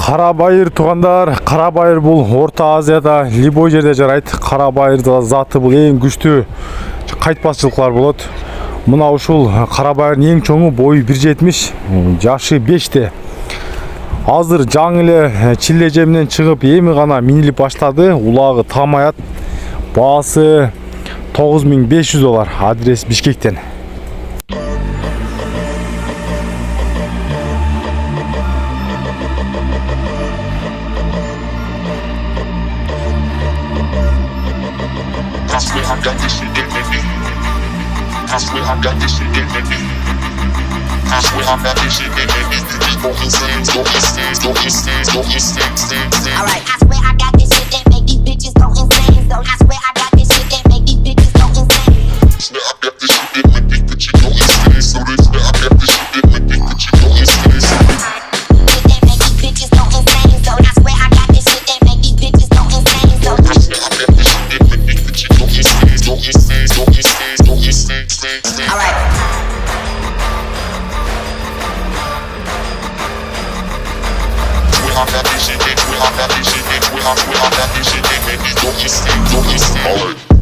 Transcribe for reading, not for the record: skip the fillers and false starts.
Карабайыр туугандар, карабайыр бул Орто Азияда любой жерде жарайт. Карабайырдын заты бул эң күчтүү кайтпашчылыклар болот. Мына ушул карабайырдын эң чоңу бою 1.70, жашы 5те. Азыр жаңы эле чиллеже менен чыгып, эми гана минилип баштады. Улагы там аят. Баасы $9500. Адрес Бишкектен. I swear I got this shit in me. I swear I got this shit in me. I swear I got this shit in me. You keep on insane, go insane, go insane, go insane. Alright, I swear I got this shit that make these bitches go insane. So I swear I got this shit that make these bitches go insane. I swear I got this shit that make these bitches go insane. So they swear I got this shit that make these bitches go insane. That make these bitches go insane. So I swear I got this shit that make these bitches go insane. So I swear I got this shit that make these bitches go insane, go insane, go insane, go insane. Alright. I got this shit, I got this shit, I got this shit, make me go insane, go insane. Alright.